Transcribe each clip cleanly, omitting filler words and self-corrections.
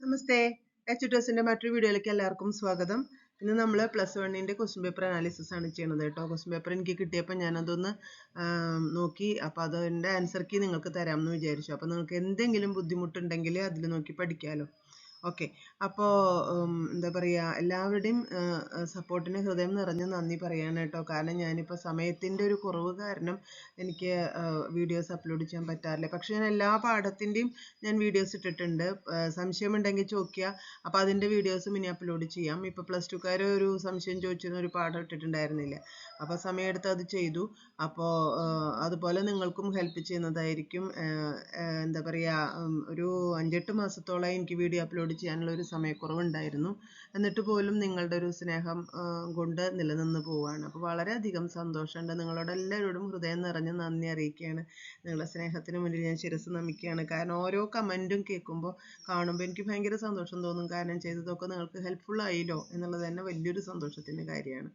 നമസ്തേ. എച്ച്2എസിന്റെ മറ്റൊരു വീഡിയോയിലേക്ക് എല്ലാവർക്കും സ്വാഗതം. ഇന്ന് നമ്മൾ +1ന്റെ ക്വസ്റ്റ്യൻ പേപ്പർ അനാലിസിസ് ആണ് ചെയ്യുന്നത് കേട്ടോ. ക്വസ്റ്റ്യൻ പേപ്പർ എനിക്ക് കിട്ടിയപ്പോൾ ഞാനതൊന്ന് നോക്കി. അപ്പോൾ അതിൻ്റെ ആൻസർ കീ നിങ്ങൾക്ക് തരാമെന്ന് വിചാരിച്ചു. അപ്പോൾ നിങ്ങൾക്ക് എന്തെങ്കിലും ബുദ്ധിമുട്ടുണ്ടെങ്കിൽ അതിൽ നോക്കി പഠിക്കാമല്ലോ. ഓക്കെ. അപ്പോൾ എന്താ പറയുക, എല്ലാവരുടെയും സപ്പോർട്ടിന് ഹൃദയം നിറഞ്ഞ നന്ദി പറയാണ് കേട്ടോ. കാരണം ഞാനിപ്പോൾ സമയത്തിൻ്റെ ഒരു കുറവ് കാരണം എനിക്ക് വീഡിയോസ് അപ്ലോഡ് ചെയ്യാൻ പറ്റാറില്ല. പക്ഷേ ഞാൻ എല്ലാ പാഠത്തിൻ്റെയും ഞാൻ വീഡിയോസ് ഇട്ടിട്ടുണ്ട്. സംശയമുണ്ടെങ്കിൽ ചോദിക്കുക. അപ്പോൾ അതിൻ്റെ വീഡിയോസും ഇനി അപ്ലോഡ് ചെയ്യാം. ഇപ്പോൾ +2കാർ ഒരു സംശയം ചോദിച്ചിരുന്ന ഒരു പാഠം ഇട്ടിട്ടുണ്ടായിരുന്നില്ല. അപ്പോൾ സമയമെടുത്ത് അത് ചെയ്തു. അപ്പോൾ അതുപോലെ നിങ്ങൾക്കും ഹെൽപ്പ് ചെയ്യുന്നതായിരിക്കും. എന്താ പറയുക, ഒരു 5-8 മാസത്തോളം എനിക്ക് വീഡിയോ അപ്ലോഡ് ചെയ്യാനുള്ള ഒരു സമയക്കുറവുണ്ടായിരുന്നു. എന്നിട്ട് പോലും നിങ്ങളുടെ ഒരു സ്നേഹം കൊണ്ട് നിലനിന്ന് പോവുകയാണ്. അപ്പോൾ വളരെയധികം സന്തോഷമുണ്ട്. നിങ്ങളോട് എല്ലാവരോടും ഹൃദയം നിറഞ്ഞ നന്ദി അറിയിക്കുകയാണ്. നിങ്ങളുടെ സ്നേഹത്തിന് മുന്നിൽ ഞാൻ ശിരസ്സ് നമിക്കുകയാണ്. കാരണം ഓരോ കമൻറ്റും കാണുമ്പോൾ എനിക്ക് ഭയങ്കര സന്തോഷം തോന്നും. കാരണം ചെയ്തതൊക്കെ നിങ്ങൾക്ക് ഹെൽപ്ഫുൾ ആയില്ലോ എന്നുള്ളത് തന്നെ വലിയൊരു സന്തോഷത്തിൻ്റെ കാര്യമാണ്.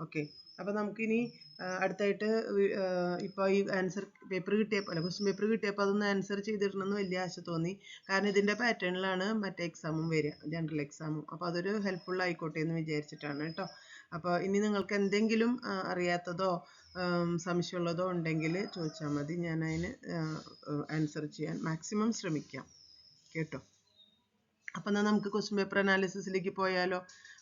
ഓക്കെ. അപ്പോൾ നമുക്കിനി അടുത്തായിട്ട് ഇപ്പോൾ ഈ ആൻസർ പേപ്പർ കിട്ടിയപ്പോൾ ക്വസ്റ്റ്യൻ പേപ്പർ കിട്ടിയപ്പോൾ അതൊന്ന് ആൻസർ ചെയ്തിടണമെന്ന് വലിയ ആശ തോന്നി. കാരണം ഇതിൻ്റെ പാറ്റേണിലാണ് മറ്റേ എക്സാമും വരിക, ജനറൽ എക്സാമും. അപ്പോൾ അതൊരു ഹെൽപ്ഫുൾ ആയിക്കോട്ടെ എന്ന് വിചാരിച്ചിട്ടാണ് കേട്ടോ. അപ്പോൾ ഇനി നിങ്ങൾക്ക് എന്തെങ്കിലും അറിയാത്തതോ സംശയമുള്ളതോ ഉണ്ടെങ്കിൽ ചോദിച്ചാൽ മതി. ഞാൻ അതിന് ആൻസർ ചെയ്യാൻ മാക്സിമം ശ്രമിക്കാം കേട്ടോ. അപ്പം എന്നാൽ നമുക്ക് ക്വസ്റ്റ്യൻ പേപ്പർ അനാലിസിസിലേക്ക് പോയാലോ.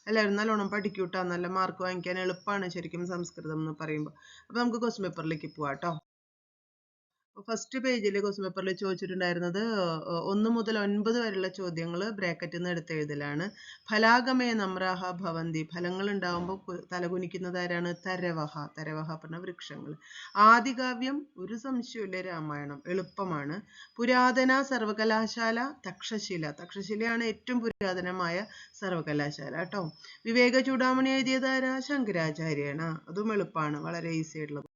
എല്ലാവരും നല്ലോണം പഠിക്കൂട്ടോ. നല്ല മാർക്ക് വാങ്ങിക്കാൻ എളുപ്പമാണ് ശരിക്കും സംസ്കൃതം എന്ന് പറയുമ്പോൾ. അപ്പോൾ നമുക്ക് ക്വസ്റ്റ്യൻ പേപ്പറിലേക്ക് പോവാം കേട്ടോ. ഫസ്റ്റ് പേജിൽ ക്വസ്റ്റ്യൻ പേപ്പറിൽ ചോദിച്ചിട്ടുണ്ടായിരുന്നത് 1 മുതൽ 9 വരെയുള്ള ചോദ്യങ്ങൾ ബ്രാക്കറ്റിൽ നിന്ന് എടുത്തെഴുതലാണ്. ഫലാഗമേ നമ്രാഹ ഭവന്തി. ഫലങ്ങൾ ഉണ്ടാകുമ്പോൾ തലകുനിക്കുന്നത് ആരാണ്? തരവഹ. തരവഹ പറഞ്ഞ വൃക്ഷങ്ങൾ. ആദികാവ്യം ഒരു സംശയമില്ല, രാമായണം. എളുപ്പമാണ്. പുരാതന സർവകലാശാല തക്ഷശില. തക്ഷശിലയാണ് ഏറ്റവും പുരാതനമായ സർവകലാശാല കേട്ടോ. വിവേക ചൂടാമണി എഴുതിയതാരാ? ശങ്കരാചാര്യാണ്. അതും എളുപ്പമാണ്, വളരെ ഈസി ആയിട്ടുള്ളത്.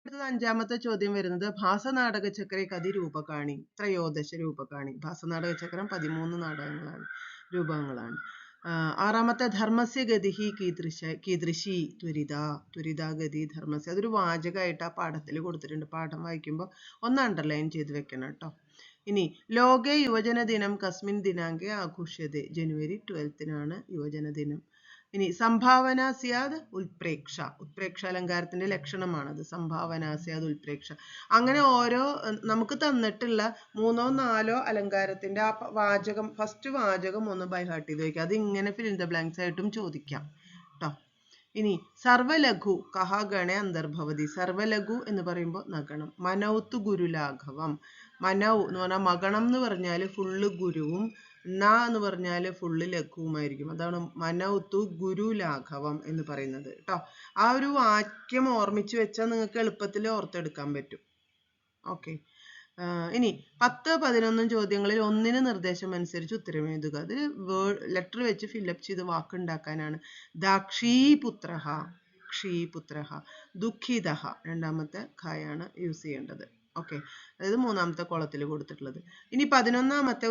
അടുത്തത് 5ാമത്തെ ചോദ്യം വരുന്നത് ഭാസനാടക ചക്രേ കതി രൂപകാണി. ത്രയോദശ രൂപകാണി. ഭാസനാടക ചക്രം 13 രൂപങ്ങളാണ്. 6ാമത്തെ ധർമ്മസ്യ ഗതിഹി കീദൃശി ത്വരിത. ത്വരിതാഗതി ധർമ്മസ്യ. അതൊരു വാചകമായിട്ട് ആ പാഠത്തിൽ കൊടുത്തിട്ടുണ്ട്. പാഠം വായിക്കുമ്പോൾ ഒന്ന് അണ്ടർലൈൻ ചെയ്ത് വെക്കണം കേട്ടോ. ഇനി ലോകേ യുവജന ദിനം കസ്മിൻ ദിനാങ്കെ ആഘോഷ്യതേ. ജനുവരി 12-നാണ് യുവജന ദിനം. ഇനി സംഭാവന സ്യാദ് ഉൽപ്രേക്ഷ. ഉൽപ്രേക്ഷ അലങ്കാരത്തിന്റെ ലക്ഷണമാണത്. സംഭാവന സ്യാദ് ഉൽപ്രേക്ഷ. അങ്ങനെ ഓരോ നമുക്ക് തന്നിട്ടുള്ള 3-4 അലങ്കാരത്തിന്റെ ആ വാചകം, ഫസ്റ്റ് വാചകം ഒന്ന് ബൈഹാർട്ട് ചെയ്ത് വയ്ക്കുക. അത് ഇങ്ങനെ ഫിൽ ഇൻ ദ ബ്ലാങ്ക്സ് ആയിട്ടും ചോദിക്കാം കേട്ടോ. ഇനി സർവലഘു കഹ ഗണ അന്തർഭവതി. സർവലഘു എന്ന് പറയുമ്പോൾ നഗണം. മനൗത്ത് ഗുരുലാഘവം. മനൗ എന്ന് പറഞ്ഞാൽ മകണം എന്ന് പറഞ്ഞാൽ ഫുള്ള് ഗുരുവും എന്ന് പറഞ്ഞാൽ ഫുള്ള് ലഘുവുമായിരിക്കും. അതാണ് മനൗത്തു ഗുരുലാഘവം എന്ന് പറയുന്നത് കേട്ടോ. ആ ഒരു വാക്യം ഓർമ്മിച്ച് വെച്ചാൽ നിങ്ങൾക്ക് എളുപ്പത്തിൽ ഓർത്തെടുക്കാൻ പറ്റും. ഓക്കെ. ഇനി 10-11 ചോദ്യങ്ങളിൽ ഒന്നിന് നിർദ്ദേശം അനുസരിച്ച് ഉത്തരം എഴുതുക. അത് ലെറ്റർ വെച്ച് ഫില്ലപ്പ് ചെയ്ത് വാക്കുണ്ടാക്കാനാണ്. ദാക്ഷീപുത്രഃ, ക്ഷീപുത്രഃ. ദുഃഖിതഃ 2ാമത്തെ ഖയാണ് യൂസ് ചെയ്യേണ്ടത്. ഓക്കെ. അതായത് 3ാമത്തെ കോളത്തിൽ കൊടുത്തിട്ടുള്ളത്. ഇനി 11ാമത്തെ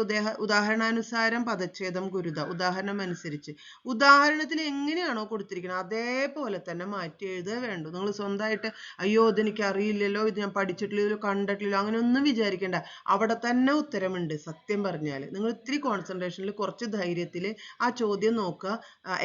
ഉദാഹരണാനുസാരം പദച്ഛേദം ഗുരുത. ഉദാഹരണം അനുസരിച്ച്. ഉദാഹരണത്തിൽ എങ്ങനെയാണോ കൊടുത്തിരിക്കുന്നത് അതേപോലെ തന്നെ മാറ്റി എഴുതുക വേണ്ടു. നിങ്ങൾ സ്വന്തമായിട്ട് അയ്യോ ഇതെനിക്ക് അറിയില്ലല്ലോ, ഇത് ഞാൻ പഠിച്ചിട്ടില്ലല്ലോ, കണ്ടിട്ടില്ലല്ലോ, അങ്ങനെ ഒന്നും വിചാരിക്കേണ്ട. അവിടെ തന്നെ ഉത്തരമുണ്ട്. സത്യം പറഞ്ഞാൽ നിങ്ങൾ ഇത്തിരി കോൺസെൻട്രേഷനിൽ കുറച്ച് ധൈര്യത്തിൽ ആ ചോദ്യം നോക്കുക,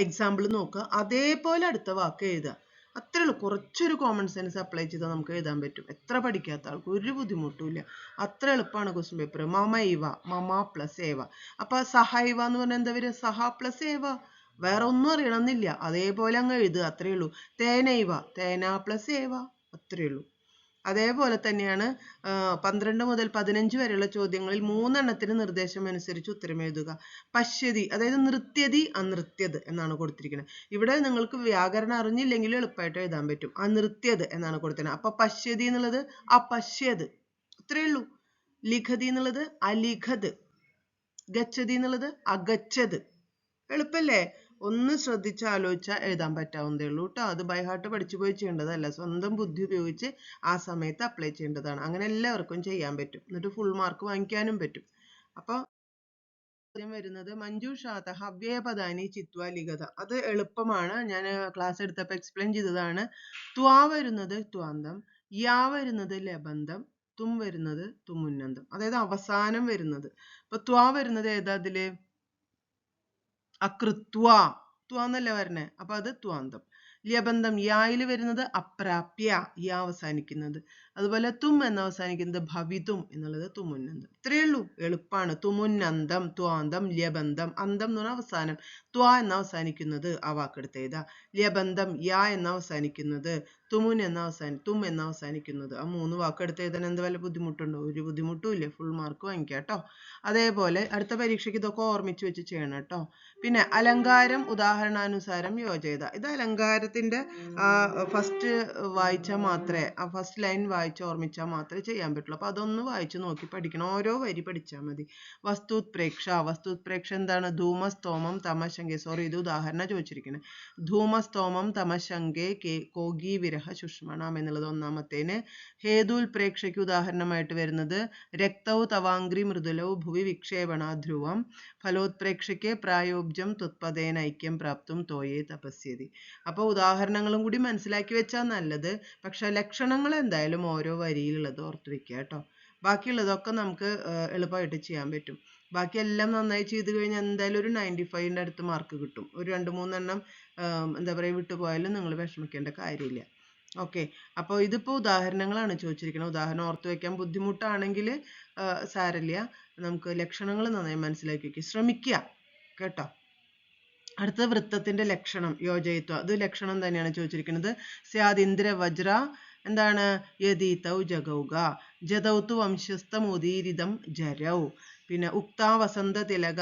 എക്സാമ്പിൾ നോക്കുക, അതേപോലെ അടുത്ത വാക്ക് എഴുതുക. അത്രേ ഉള്ളൂ. കുറച്ചൊരു കോമൺ സെൻസ് അപ്ലൈ ചെയ്താൽ നമുക്ക് എഴുതാൻ പറ്റും. എത്ര പഠിക്കാത്ത ആൾക്ക് ഒരു ബുദ്ധിമുട്ടുമില്ല. അത്ര എളുപ്പമാണ് ക്വസ്റ്റ്യൻ പേപ്പർ. മമൈവ, മമ പ്ലസ് ഏവ. അപ്പൊ സഹൈവ എന്ന് പറഞ്ഞാൽ എന്താ വരിക? സഹ പ്ലസ് ഏവ. വേറെ ഒന്നും അറിയണമെന്നില്ല, അതേപോലെ അങ്ങ് എഴുതുക. അത്രയേ ഉള്ളൂ. തേനൈവ, തേന പ്ലസ് ഏവ. അത്രയേ ഉള്ളൂ. അതേപോലെ തന്നെയാണ് 12 മുതൽ 15 വരെയുള്ള ചോദ്യങ്ങളിൽ 3 നിർദ്ദേശം അനുസരിച്ച് ഉത്തരം എഴുതുക. പശ്യതി, അതായത് നൃത്യതി അനൃത്യത് എന്നാണ് കൊടുത്തിരിക്കുന്നത്. ഇവിടെ നിങ്ങൾക്ക് വ്യാകരണം അറിഞ്ഞില്ലെങ്കിൽ എളുപ്പമായിട്ട് എഴുതാൻ പറ്റും. അനൃത്യത് എന്നാണ് കൊടുത്തിരിക്കുന്നത്. അപ്പൊ പശ്യതി എന്നുള്ളത് അപശ്യത്. അത്രയേ ഉള്ളൂ. ലിഖതി എന്നുള്ളത് അലിഖത്. ഗച്ഛതി എന്നുള്ളത് അഗച്ഛത്. എളുപ്പല്ലേ? ഒന്ന് ശ്രദ്ധിച്ച് ആലോചിച്ചാൽ എഴുതാൻ പറ്റാവുന്നതേ ഉള്ളൂ കേട്ടോ. അത് ബൈഹാർട്ട് പഠിച്ചു പോയി ചെയ്യേണ്ടതല്ല. സ്വന്തം ബുദ്ധി ഉപയോഗിച്ച് ആ സമയത്ത് അപ്ലൈ ചെയ്യേണ്ടതാണ്. അങ്ങനെ എല്ലാവർക്കും ചെയ്യാൻ പറ്റും. എന്നിട്ട് ഫുൾ മാർക്ക് വാങ്ങിക്കാനും പറ്റും. അപ്പോൾ വരുന്നത് മഞ്ജുഷാത അവ്യയപദാനി ചിത്വ ലിഖത. അത് എളുപ്പമാണ്. ഞാൻ ക്ലാസ് എടുത്തപ്പോൾ എക്സ്പ്ലെയിൻ ചെയ്തതാണ്. ത്വാ വരുന്നത് ത്വാന്തം, യാ വരുന്നത് ലബന്ധം, തും വരുന്നത് തുമുന്നന്തം. അതായത് അവസാനം വരുന്നത്. അപ്പൊ ത്വാ വരുന്നത് ഏതാ അതില്? അകൃത്വ, ത്വ എന്നല്ലേ വരണേ, അപ്പൊ അത് ത്വാന്തം. ല്യബന്ധം യായിൽ വരുന്നത് അപ്രാപ്യ, യാ അവസാനിക്കുന്നത്. അതുപോലെ തും എന്ന് അവസാനിക്കുന്നത് ഭവിതും എന്നുള്ളത് തുമുന്നന്തം. ഇത്രയേ ഉള്ളൂ, എളുപ്പാണ്. തുമുന്നന്തം, ത്വാന്തം, ല്യബന്ധം. അന്തം എന്ന് പറഞ്ഞാൽ അവസാനം. ത്വ എന്ന് അവസാനിക്കുന്നത് ആ വാക്കെടുത്ത് എഴുതാ. ല്യബന്ധം യാ എന്ന് അവസാനിക്കുന്നത്, തും എന്ന് അവസാനിക്കുന്നത്. ആ 3 വാക്കെടുത്ത് എഴുതാൻ എന്ത് വല്ല ബുദ്ധിമുട്ടുണ്ടോ? ഒരു ബുദ്ധിമുട്ടും ഇല്ല. ഫുൾ മാർക്ക് വാങ്ങിക്കാം കേട്ടോ. അതേപോലെ അടുത്ത പരീക്ഷയ്ക്ക് ഇതൊക്കെ ഓർമ്മിച്ച് വെച്ച് ചെയ്യണം കേട്ടോ. പിന്നെ അലങ്കാരം ഉദാഹരണാനുസാരം യോജയത. ഇത് അലങ്കാരത്തിന്റെ ഫസ്റ്റ് വായിച്ചാൽ മാത്രമേ, ആ ഫസ്റ്റ് ലൈൻ വായിച്ച് ഓർമ്മിച്ചാൽ മാത്രമേ ചെയ്യാൻ പറ്റുള്ളൂ. അപ്പൊ അതൊന്ന് വായിച്ചു നോക്കി പഠിക്കണം. ഓരോ വരി പഠിച്ചാൽ മതി. വസ്തുത്പ്രേക്ഷ, വസ്തുത്പ്രേക്ഷ എന്താണ്? ധൂമസ്തോമം തമശങ്കേ, സോറി ഇത് ഉദാഹരണം ചോദിച്ചിരിക്കുന്നത്. ധൂമസ്തോമം തമശങ്കേ കോഗി വിരഹ ശുഷ്മണം എന്നുള്ളത് ഒന്നാമത്തേന്. ഹേതുൽപ്രേക്ഷയ്ക്ക് ഉദാഹരണമായിട്ട് വരുന്നത് രക്തൗ തവാംഗ്രി മൃദുലൗ ഭുവി വിക്ഷേപണ ധ്രുവം. ഫലോത്പ്രേക്ഷയ്ക്ക് പ്രായോബ്ജം ത്വത്പദേന ഐക്യം പ്രാപ്തും തോയേ തപസ്യതി. അപ്പോൾ ഉദാഹരണങ്ങളും കൂടി മനസ്സിലാക്കി വെച്ചാൽ നല്ലത്. പക്ഷെ ലക്ഷണങ്ങൾ എന്തായാലും ഓരോ വരിയിലുള്ളത് ഓർത്ത് വെക്കുക കേട്ടോ. ബാക്കിയുള്ളതൊക്കെ നമുക്ക് എളുപ്പമായിട്ട് ചെയ്യാൻ പറ്റും. ബാക്കിയെല്ലാം നന്നായി ചെയ്ത് കഴിഞ്ഞാൽ എന്തായാലും ഒരു 95ന്റെ അടുത്ത് മാർക്ക് കിട്ടും. ഒരു 2-3 എണ്ണം എന്താ പറയുക വിട്ടുപോയാലും നിങ്ങൾ വിഷമിക്കേണ്ട കാര്യമില്ല. ഓക്കെ, അപ്പോൾ ഇതിപ്പോൾ ഉദാഹരണങ്ങളാണ് ചോദിച്ചിരിക്കുന്നത്. ഉദാഹരണം ഓർത്ത് വെക്കാൻ ബുദ്ധിമുട്ടാണെങ്കിൽ സാരമില്ല, നമുക്ക് ലക്ഷണങ്ങൾ നന്നായി മനസ്സിലാക്കി വെക്കുക, ശ്രമിക്കുക കേട്ടോ. അടുത്ത വൃത്തത്തിന്റെ ലക്ഷണം യോജയിത്വം, അത് ലക്ഷണം തന്നെയാണ് ചോദിച്ചിരിക്കുന്നത്. സ്യാദ് ഇന്ദ്ര വജ്ര എന്താണ്? യതീതൗ ജഗൗക, ജദൗത്തു വംശസ്ഥമുദീരിതം ജരൗ. പിന്നെ ഉക്താ വസന്ത തിലക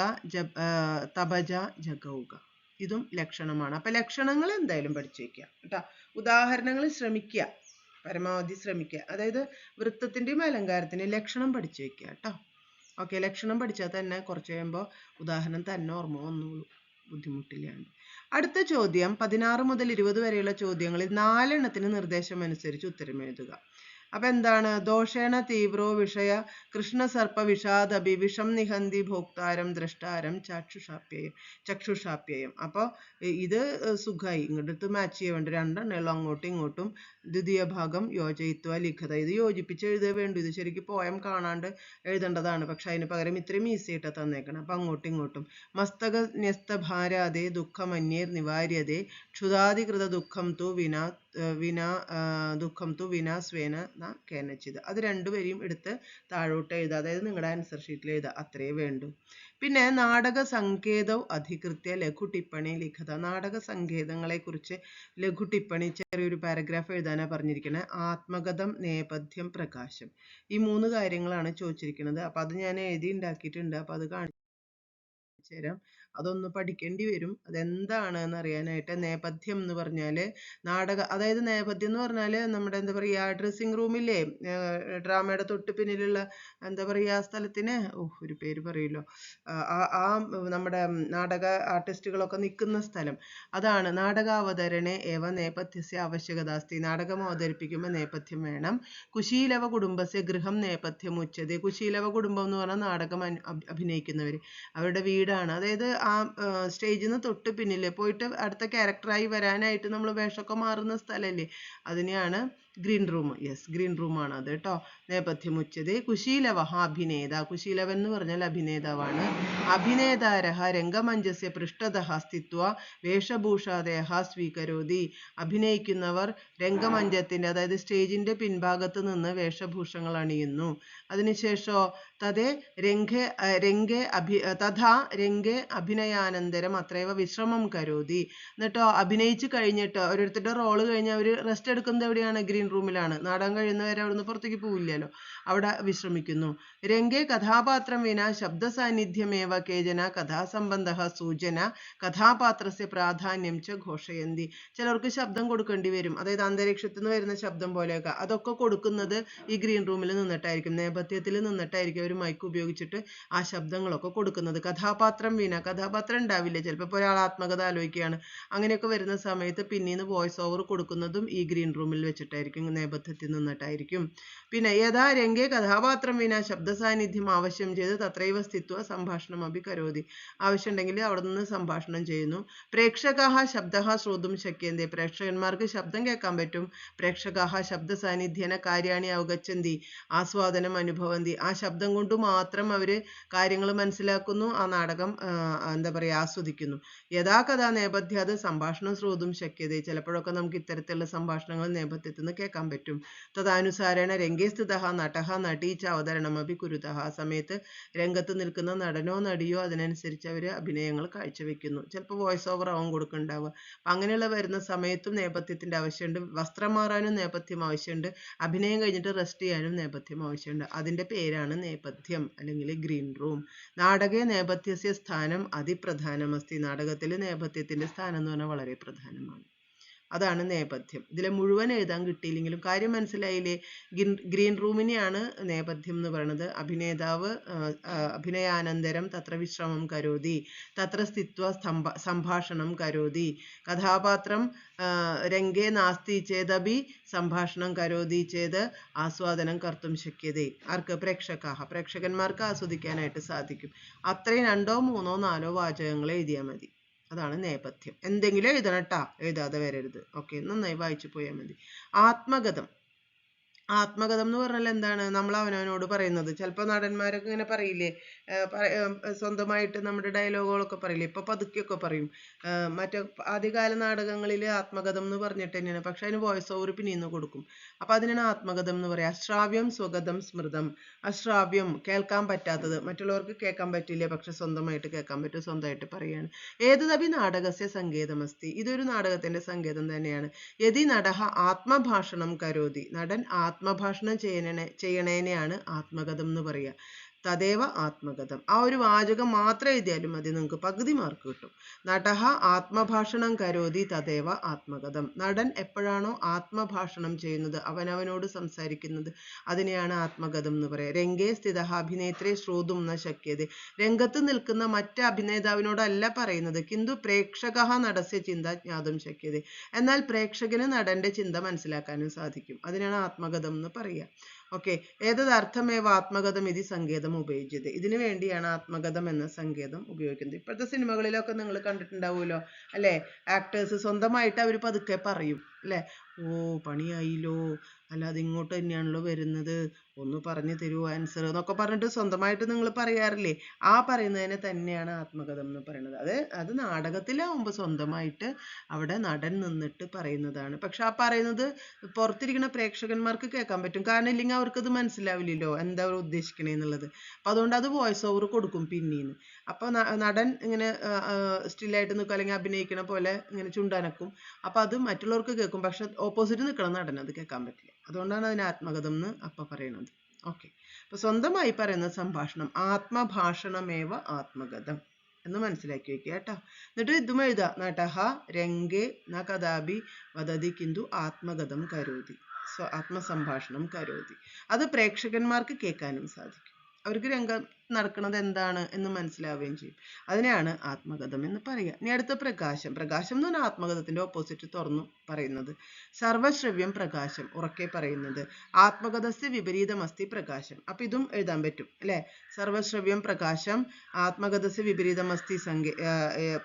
തപജ ജഗൗക. ഇതും ലക്ഷണമാണ്. അപ്പൊ ലക്ഷണങ്ങൾ എന്തായാലും പഠിച്ചു വെക്കുക കേട്ടോ. ഉദാഹരണങ്ങൾ ശ്രമിക്കുക, പരമാവധി ശ്രമിക്കുക. അതായത് വൃത്തത്തിന്റെയും അലങ്കാരത്തിന്റെയും ലക്ഷണം പഠിച്ചു വെക്കുക കേട്ടോ. ഓക്കെ, ലക്ഷണം പഠിച്ചാൽ തന്നെ കുറച്ച് കഴിയുമ്പോൾ ഉദാഹരണം തന്നെ ഓർമ്മ വന്നോളൂ, ബുദ്ധിമുട്ടില്ലാണ്ട്. അടുത്ത ചോദ്യം 16 മുതൽ 20 വരെയുള്ള ചോദ്യങ്ങളിൽ 4 എണ്ണത്തിന് നിർദ്ദേശം അനുസരിച്ച് ഉത്തരം എഴുതുക. അപ്പൊ എന്താണ്? ദോഷേണ തീവ്രോ വിഷയ കൃഷ്ണസർപ്പ വിഷാദഭി വിഷം നിഹന്തി ഭോക്താരം ദ്രഷ്ടാരം ചക്ഷുഷാപ്യയം. അപ്പൊ ഇത് സുഖമായി ഇങ്ങോട്ട് മാച്ച് ചെയ്യാൻ വേണ്ടി 2 എണ്ണമുള്ള അങ്ങോട്ടും ഇങ്ങോട്ടും. ദ്വിതീയ ഭാഗം യോജയിത്വ ലിഖിത, ഇത് യോജിപ്പിച്ച് എഴുതേ വേണ്ടു. ഇത് ശരിക്കും പോയം കാണാണ്ട് എഴുതേണ്ടതാണ്, പക്ഷെ അതിന് പകരം ഇത്രയും ഈസി ആയിട്ട് തന്നേക്കണം. അപ്പൊ അങ്ങോട്ടും ഇങ്ങോട്ടും. മസ്തക ന്യസ്തഭാരാതേ ദുഃഖമന്യേർ നിവാര്യതേ ക്ഷുതാധികൃത ദുഃഖം തു വിനാ സ്വേന ന കേനച്ചിത്. അത് 2 വരിയും എടുത്ത് താഴോട്ട് എഴുതുക, അതായത് നിങ്ങളുടെ ആൻസർ ഷീറ്റിൽ എഴുതുക, അത്രയേ വേണ്ടൂ. പിന്നെ നാടക സങ്കേതം അധികൃത്യ ലഘു ടിപ്പണി ലിഖിത. നാടക സങ്കേതങ്ങളെ കുറിച്ച് ലഘു ടിപ്പണി, ചെറിയൊരു പാരഗ്രാഫ് എഴുതാനാണ് പറഞ്ഞിരിക്കുന്നത്. ആത്മകഥം, നേപഥ്യം, പ്രകാശം, ഈ 3 കാര്യങ്ങളാണ് ചോദിച്ചിരിക്കുന്നത്. അപ്പൊ അത് ഞാൻ എഴുതി ഉണ്ടാക്കിയിട്ടുണ്ട്. അപ്പൊ അത് കാണിച്ചു തരാം. അതൊന്ന് പഠിക്കേണ്ടി വരും. അതെന്താണ് എന്ന് അറിയാനായിട്ട്. നേപഥ്യം എന്ന് പറഞ്ഞാല് അതായത് നേപഥ്യം എന്ന് പറഞ്ഞാല് നമ്മുടെ എന്താ പറയാ ഡ്രസ്സിംഗ് റൂമില്ലേ, ഡ്രാമയുടെ തൊട്ട് പിന്നിലുള്ള എന്താ പറയാ സ്ഥലത്തിന് ഒരു പേര് പറയൂല്ലോ, ആ നമ്മുടെ നാടക ആർട്ടിസ്റ്റുകളൊക്കെ നിൽക്കുന്ന സ്ഥലം, അതാണ്. നാടകാവതരണേ ഏവ നേപഥ്യസ്യ ആവശ്യകതാസ്തി. നാടകം അവതരിപ്പിക്കുമ്പോൾ നേപഥ്യം വേണം. കുശീലവ കുടുംബസ്യ ഗൃഹം നേപഥ്യം ഉച്ചതി. കുശീലവ കുടുംബം എന്ന് പറഞ്ഞാൽ നാടകം അഭിനയിക്കുന്നവര്, അവരുടെ വീടാണ്. അതായത് ആ സ്റ്റേജിൽ നിന്ന് തൊട്ട് പിന്നില് പോയിട്ട് അടുത്ത ക്യാരക്ടറായി വരാനായിട്ട് നമ്മൾ വേഷമൊക്കെ മാറുന്ന സ്ഥലമല്ലേ, അതിനെയാണ് green room. Yes, green room ആണ് അത് കേട്ടോ. നേപഥ്യം ഉച്ചതി. കുശീലവ അഭിനേത, കുശീലവൻ എന്ന് പറഞ്ഞാൽ അഭിനേതാവാണ്. അഭിനേതാരഹ രംഗമഞ്ചസ്യ പൃഷ്ഠതഃ സ്ഥിത്വ വേഷഭൂഷാദയഃ സ്വീകരോതി. അഭിനയിക്കുന്നവർ രംഗമഞ്ചത്തിന്റെ അതായത് സ്റ്റേജിന്റെ പിൻഭാഗത്ത് നിന്ന് വേഷഭൂഷങ്ങൾ അണിയുന്നു. അതിനുശേഷം തഥാ രംഗേ അഭിനയാനന്തരം അത്രേവ വിശ്രമം കരോതി. എന്നിട്ടോ അഭിനയിച്ച് കഴിഞ്ഞിട്ട് ഓരോരുത്തരുടെ റോള് കഴിഞ്ഞ് അവർ റെസ്റ്റ് എടുക്കുന്നത് എവിടെയാണ്? ഗ്രീൻ റൂമിലാണ്. നാടകം കഴിയുന്നവരെ അവിടുന്ന് പുറത്തേക്ക് പോവില്ലല്ലോ, അവിടെ വിശ്രമിക്കുന്നു. രംഗേ കഥാപാത്രം വിന ശബ്ദ സാന്നിധ്യമേവ കേജന കഥാസംബന്ധ സൂചന കഥാപാത്രസ്യ പ്രാധാന്യം ച ഘോഷയന്തി. ചിലർക്ക് ശബ്ദം കൊടുക്കേണ്ടി വരും, അതായത് അന്തരീക്ഷത്തിൽ നിന്ന് വരുന്ന ശബ്ദം പോലെയൊക്കെ. അതൊക്കെ കൊടുക്കുന്നത് ഈ ഗ്രീൻ റൂമിൽ നിന്നിട്ടായിരിക്കും, നേപഥ്യത്തിൽ നിന്നിട്ടായിരിക്കും അവർ മൈക്ക് ഉപയോഗിച്ചിട്ട് ആ ശബ്ദങ്ങളൊക്കെ കൊടുക്കുന്നത്. കഥാപാത്രം വീണ, കഥാപാത്രം ഉണ്ടാവില്ല, ചിലപ്പോൾ ഒരാൾ ആത്മകഥ ആലോചിക്കുകയാണ്, അങ്ങനെയൊക്കെ വരുന്ന സമയത്ത് പിന്നീന്ന് വോയിസ് ഓവർ കൊടുക്കുന്നതും ഈ ഗ്രീൻ റൂമിൽ വെച്ചിട്ടായിരിക്കും. എപ്പോഴായിരിക്കും? നേപഥ്യത്തിൽ നിന്നിട്ടായിരിക്കും. പിന്നെ യഥാ രംഗേ കഥാപാത്രം വിന ശബ്ദ സാന്നിധ്യം ആവശ്യം ചെയ്ത് തത്രൈവ സ്ഥിത്വ സംഭാഷണം അഭി കരോതി. ആവശ്യമുണ്ടെങ്കിൽ അവിടെ നിന്ന് സംഭാഷണം ചെയ്യുന്നു. പ്രേക്ഷകാഹ ശബ്ദ ശ്രോതും ശക്യന്തി. പ്രേക്ഷകന്മാർക്ക് ശബ്ദം കേൾക്കാൻ പറ്റും. പ്രേക്ഷകാഹ ശബ്ദ സാന്നിധ്യേന കാര്യാണി അവഗച്ഛന്തി ആസ്വാദനം അനുഭവന്തി. ആ ശബ്ദം കൊണ്ട് മാത്രം അവര് കാര്യങ്ങൾ മനസ്സിലാക്കുന്നു, ആ നാടകം എന്താ പറയുക ആസ്വദിക്കുന്നു. യഥാകഥാ നേപഥ്യാത് സംഭാഷണം ശ്രോതും ശക്യത. ചിലപ്പോഴൊക്കെ നമുക്ക് ഇത്തരത്തിലുള്ള സംഭാഷണങ്ങൾ നേപഥ്യത്തിൽ നിന്ന് കേൾക്കാൻ പറ്റും. തദാനുസാരേണ രംഗേ സ്ഥിതഃ നടഃ നടി ച അവതരണമപി കുരുതഃ. ആ സമയത്ത് രംഗത്ത് നിൽക്കുന്ന നടനോ നടിയോ അതിനനുസരിച്ച് അവർ അഭിനയങ്ങൾ കാഴ്ചവെക്കുന്നു. ചിലപ്പോൾ വോയിസ് ഓവർ ആവും കൊടുക്കുന്നുണ്ടാവുക. അപ്പം അങ്ങനെയുള്ള വരുന്ന സമയത്തും നേപഥ്യത്തിൻ്റെ ആവശ്യമുണ്ട്. വസ്ത്രം മാറാനും നേപഥ്യം ആവശ്യമുണ്ട്. അഭിനയം കഴിഞ്ഞിട്ട് റെസ്റ്റ് ചെയ്യാനും നേപഥ്യം ആവശ്യമുണ്ട്. അതിൻ്റെ പേരാണ് നേപഥ്യം അല്ലെങ്കിൽ ഗ്രീൻ റൂം. നാടകേ നേപഥ്യസ്യ സ്ഥാനം അതിപ്രധാനമസ്തി. നാടകത്തിൽ നേപഥ്യത്തിൻ്റെ സ്ഥാനം എന്ന് പറഞ്ഞാൽ വളരെ പ്രധാനമാണ്. അതാണ് നേപഥ്യം. ഇതിലെ മുഴുവൻ എഴുതാൻ കിട്ടിയില്ലെങ്കിലും കാര്യം മനസ്സിലായില്ലേ? ഗ്രീൻ റൂമിനെയാണ് നേപഥ്യം എന്ന് പറയുന്നത്. അഭിനേതാവ് അഭിനയാനന്തരം തത്ര വിശ്രമം കരോതി, തത്ര സ്ഥിത്വ സംഭാഷണം കരോതി. കഥാപാത്രം രംഗേ നാസ്തി ചേതപി സംഭാഷണം കരോതി ചേത് ആസ്വാദനം കർത്തും ശക്യതേ. ആർക്ക്? പ്രേക്ഷകന്മാർക്ക് ആസ്വദിക്കാനായിട്ട് സാധിക്കും. അത്രയും 2, 3, 4 വാചകങ്ങൾ എഴുതിയാൽ മതി. അതാണ് നേപഥ്യം. എന്തെങ്കിലും എഴുതണം കേട്ടാ, എഴുതാതെ വരരുത്. ഓക്കെ, നന്നായി വായിച്ചു പോയാൽ മതി. ആത്മഗതം. ആത്മകഥം എന്ന് പറഞ്ഞാൽ എന്താണ്? നമ്മൾ അവനവനോട് പറയുന്നത്. ചിലപ്പോൾ നടന്മാരൊക്കെ ഇങ്ങനെ പറയില്ലേ, സ്വന്തമായിട്ട് നമ്മുടെ ഡയലോഗുകളൊക്കെ പറയില്ലേ, ഇപ്പൊ പതുക്കെയൊക്കെ പറയും. മറ്റേ ആദ്യകാല നാടകങ്ങളിൽ ആത്മകഥം എന്ന് പറഞ്ഞിട്ട് തന്നെയാണ്, പക്ഷെ അതിന് വോയിസ് ഓവർ പിന്നീന്ന് കൊടുക്കും. അപ്പൊ അതിനാണ് ആത്മകഥം എന്ന് പറയാം. അശ്രാവ്യം സ്വഗതം സ്മൃതം. അശ്രാവ്യം കേൾക്കാൻ പറ്റാത്തത്, മറ്റുള്ളവർക്ക് കേൾക്കാൻ പറ്റില്ല, പക്ഷെ സ്വന്തമായിട്ട് കേൾക്കാൻ പറ്റും, സ്വന്തമായിട്ട് പറയാണ്. ഏതദപി നാടകസ്യ സങ്കേതമസ്തി. ഇതൊരു നാടകത്തിന്റെ സങ്കേതം തന്നെയാണ്. യതി നടഹ ആത്മഭാഷണം കരോതി. നടൻ ആത്മഭാഷണം ചെയ്യണേനെയാണ് ആത്മകഥം എന്ന് പറയുക. തദേവ ആത്മകഥം. ആ ഒരു വാചകം മാത്രം എഴുതിയാലും മതി, നിങ്ങൾക്ക് പകുതി മാർക്ക് കിട്ടും. നടഹ ആത്മഭാഷണം കരോതി തദേവ ആത്മകഥം. നടൻ എപ്പോഴാണോ ആത്മഭാഷണം ചെയ്യുന്നത്, അവനവനോട് സംസാരിക്കുന്നത്, അതിനെയാണ് ആത്മകഥം എന്ന് പറയുക. രംഗേ സ്ഥിത അഭിനേത്രി ശ്രോതും ന ശക്യത. രംഗത്ത് നിൽക്കുന്ന മറ്റ് അഭിനേതാവിനോടല്ല പറയുന്നത്. കിന്തു പ്രേക്ഷക നടസ്യ ചിന്ത ജ്ഞാതും ശക്യത. എന്നാൽ പ്രേക്ഷകന് നടന്റെ ചിന്ത മനസ്സിലാക്കാനും സാധിക്കും. അതിനാണ് ആത്മകഥം എന്ന് പറയുക. ഓക്കെ, ഏതദർത്ഥമേവ ആത്മകഥം ഇതി സങ്കേതം ഉപയോഗിച്ചത്. ഇതിനു വേണ്ടിയാണ് ആത്മകഥം എന്ന സങ്കേതം ഉപയോഗിക്കുന്നത്. ഇപ്പോഴത്തെ സിനിമകളിലൊക്കെ നിങ്ങൾ കണ്ടിട്ടുണ്ടാവുമല്ലോ അല്ലേ? ആക്ടേഴ്സ് സ്വന്തമായിട്ട് അവർ പതുക്കെ പറയും അല്ലേ? ഓ പണിയായില്ലോ, അല്ല അതിങ്ങോട്ട് തന്നെയാണല്ലോ വരുന്നത്, ഒന്ന് പറഞ്ഞു തരുമോ ആൻസർ എന്നൊക്കെ പറഞ്ഞിട്ട് സ്വന്തമായിട്ട് നിങ്ങൾ പറയാറില്ലേ? ആ പറയുന്നതിനെ തന്നെയാണ് ആത്മകഥം എന്ന് പറയുന്നത്. അത് നാടകത്തിലാവുമ്പോൾ സ്വന്തമായിട്ട് അവിടെ നടൻ നിന്നിട്ട് പറയുന്നതാണ്. പക്ഷെ ആ പറയുന്നത് പുറത്തിരിക്കുന്ന പ്രേക്ഷകന്മാർക്ക് കേൾക്കാൻ പറ്റും. കാരണം ഇല്ലെങ്കിൽ അവർക്കത് മനസ്സിലാവില്ലല്ലോ എന്താ അവർ ഉദ്ദേശിക്കണേന്നുള്ളത്. അപ്പം അതുകൊണ്ട് അത് വോയിസ് ഓവർ കൊടുക്കും പിന്നീന്ന്. അപ്പോൾ നടൻ ഇങ്ങനെ സ്റ്റില്ലായിട്ട് നിൽക്കും, അല്ലെങ്കിൽ അഭിനയിക്കണ പോലെ ഇങ്ങനെ ചുണ്ടനക്കും. അപ്പം അത് മറ്റുള്ളവർക്ക് കേൾക്കും, പക്ഷെ ഓപ്പോസിറ്റ് നിൽക്കണം നടൻ അത് കേൾക്കാൻ പറ്റില്ല. അതുകൊണ്ടാണ് അതിന് ആത്മകഥം എന്ന് അപ്പം പറയണത്. ഓക്കെ, അപ്പൊ സ്വന്തമായി പറയുന്ന സംഭാഷണം ആത്മഭാഷണമേവ ആത്മകഥം എന്ന് മനസ്സിലാക്കി വെക്കുക കേട്ടോ. എന്നിട്ട് ഇതും എഴുതാ. നടഹ രംഗേ ന കഥാപി വദതി കിന്തു ആത്മകഥം കരോതി. ആത്മസംഭാഷണം കരോതി. അത് പ്രേക്ഷകന്മാർക്ക് കേൾക്കാനും സാധിക്കും. അവർക്ക് രംഗം നടക്കുന്നത് എന്താണ് എന്ന് മനസ്സിലാവുകയും ചെയ്യും. അതിനെയാണ് ആത്മകഥം എന്ന് പറയുക. ഇനി അടുത്ത പ്രകാശം. പ്രകാശം എന്ന് പറഞ്ഞാൽ ആത്മകഥത്തിന്റെ ഓപ്പോസിറ്റ് തുറന്നു പറയുന്നത്. സർവശ്രവ്യം പ്രകാശം, ഉറക്കെ പറയുന്നത്. ആത്മകഥസ്യ വിപരീതമസ്തി പ്രകാശം. അപ്പൊ ഇതും എഴുതാൻ പറ്റും അല്ലെ? സർവശ്രവ്യം പ്രകാശം, ആത്മകഥസ്യ വിപരീതമസ്തി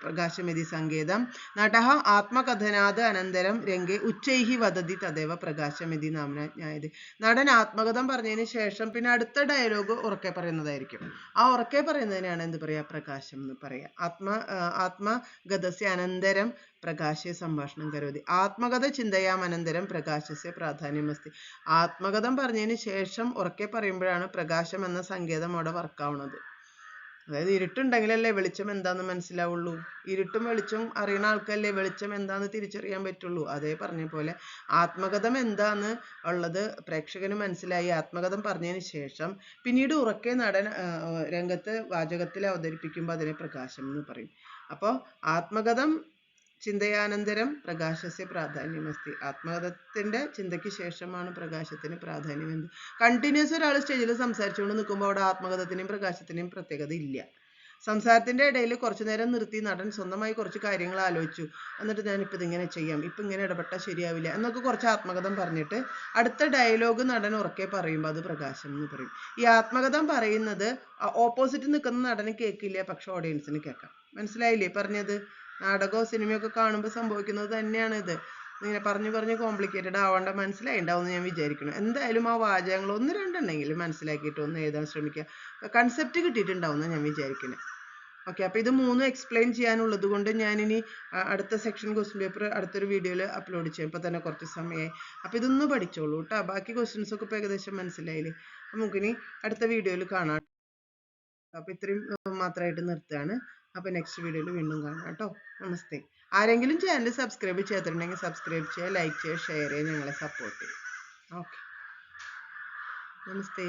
പ്രകാശമിതി സങ്കേതം. നടഃ ആത്മകഥനാത് അനന്തരം രംഗേ ഉച്ചൈഹി വദതി തദേവ പ്രകാശമിതി നാമ്ന ജ്ഞായതേ. നടൻ ആത്മകഥം പറഞ്ഞതിന് ശേഷം പിന്നെ അടുത്ത ഡയലോഗ് ഉറക്കെ പറയുന്നതായിരിക്കും. ആ ഉറക്കെ പറയുന്നതിനാണ് എന്ത് പറയാ? പ്രകാശം എന്ന് പറയാ. ആത്മഗതസ്യ അനന്തരം പ്രകാശേ സംഭാഷണം കരോതി. ആത്മകഥ ചിന്തയാം അനന്തരം പ്രകാശസ്യ പ്രാധാന്യമസ്തി. ആത്മകഥം പറഞ്ഞതിന് ശേഷം ഉറക്കെ പറയുമ്പോഴാണ് പ്രകാശം എന്ന സങ്കേതം അവിടെ വർക്കാവുന്നത്. അതായത് ഇരുട്ടുണ്ടെങ്കിലല്ലേ വെളിച്ചം എന്താന്ന് മനസ്സിലാവുള്ളൂ. ഇരുട്ടും വെളിച്ചവും അറിയുന്ന ആൾക്കല്ലേ വെളിച്ചം എന്താന്ന് തിരിച്ചറിയാൻ പറ്റുള്ളൂ. അതേ പറഞ്ഞ പോലെ ആത്മകഥം എന്താന്ന് ഉള്ളത് പ്രേക്ഷകന് മനസ്സിലായി. ആത്മകഥം പറഞ്ഞതിന് ശേഷം പിന്നീട് ഉറക്കെ നടൻ രംഗത്ത് വാചകത്തിൽ അവതരിപ്പിക്കുമ്പോൾ അതിനെ പ്രകാശം എന്ന് പറയും. അപ്പോൾ ആത്മകഥം ചിന്തയാനന്തരം പ്രകാശസ്യ പ്രാധാന്യമസ്തി. ആത്മകഥത്തിന്റെ ചിന്തയ്ക്ക് ശേഷമാണ് പ്രകാശത്തിന് പ്രാധാന്യം. എന്ത് കണ്ടിന്യൂസ് ഒരാൾ സ്റ്റേജിൽ സംസാരിച്ചുകൊണ്ട് നിൽക്കുമ്പോൾ അവിടെ ആത്മകഥത്തിന്റെയും പ്രകാശത്തിന്റെയും പ്രത്യേകത ഇല്ല. സംസാരത്തിന്റെ ഇടയിൽ കുറച്ചു നേരം നിർത്തി നടൻ സ്വന്തമായി കുറച്ച് കാര്യങ്ങൾ ആലോചിച്ചു. എന്നിട്ട് ഞാനിപ്പോൾ ഇതിങ്ങനെ ചെയ്യാം, ഇപ്പം ഇങ്ങനെ ഇടപെട്ടാൽ ശരിയാവില്ല എന്നൊക്കെ കുറച്ച് ആത്മകഥം പറഞ്ഞിട്ട് അടുത്ത ഡയലോഗ് നടൻ ഉറക്കെ പറയുമ്പോൾ അത് പ്രകാശം എന്ന് പറയും. ഈ ആത്മകഥം പറയുന്നത് ഓപ്പോസിറ്റ് നിൽക്കുന്ന നടന് കേൾക്കില്ല, പക്ഷെ ഓഡിയൻസിന് കേൾക്കാം. മനസ്സിലായില്ലേ പറഞ്ഞത്? നാടകമോ സിനിമയൊക്കെ കാണുമ്പോൾ സംഭവിക്കുന്നത് തന്നെയാണ് ഇത്. ഇങ്ങനെ പറഞ്ഞു കോംപ്ലിക്കേറ്റഡ് ആവേണ്ട, മനസ്സിലായിണ്ടാവും എന്ന് ഞാൻ വിചാരിക്കുന്നു. എന്തായാലും ആ വാചകങ്ങൾ ഒന്ന് രണ്ടെണ്ണെങ്കിലും മനസ്സിലാക്കിയിട്ട് ഒന്ന് എഴുതാൻ ശ്രമിക്കുക. കൺസെപ്റ്റ് കിട്ടിയിട്ടുണ്ടാവും എന്ന് ഞാൻ വിചാരിക്കുന്നത്. ഓക്കെ, അപ്പോൾ ഇത് മൂന്നും എക്സ്പ്ലെയിൻ ചെയ്യാനുള്ളത് കൊണ്ട് ഞാനിനി അടുത്ത സെക്ഷൻ ക്വസ്റ്റ്യൻ പേപ്പർ അടുത്തൊരു വീഡിയോയിൽ അപ്ലോഡ് ചെയ്യാം. ഇപ്പോൾ തന്നെ കുറച്ച് സമയമായി. അപ്പോൾ ഇതൊന്ന് പഠിച്ചോളൂ കേട്ടോ. ബാക്കി ക്വസ്റ്റ്യൻസ് ഒക്കെ ഇപ്പോൾ ഏകദേശം മനസ്സിലായില്ലേ? നമുക്കിനി അടുത്ത വീഡിയോയിൽ കാണാം. അപ്പോൾ ഇത്രയും മാത്രമായിട്ട് നിർത്തുകയാണ്. അപ്പോൾ നെക്സ്റ്റ് വീഡിയോയിൽ വീണ്ടും കാണാം കേട്ടോ. നമസ്തേ. ആരെങ്കിലും ചാനൽ സബ്സ്ക്രൈബ് ചെയ്തിട്ടുണ്ടെങ്കിൽ സബ്സ്ക്രൈബ് ചെയ്യുക, ലൈക്ക് ചെയ്യുക, ഷെയർ ചെയ്യുക, ഞങ്ങളെ സപ്പോർട്ട് ചെയ്യുക. ഓക്കെ, നമസ്തേ.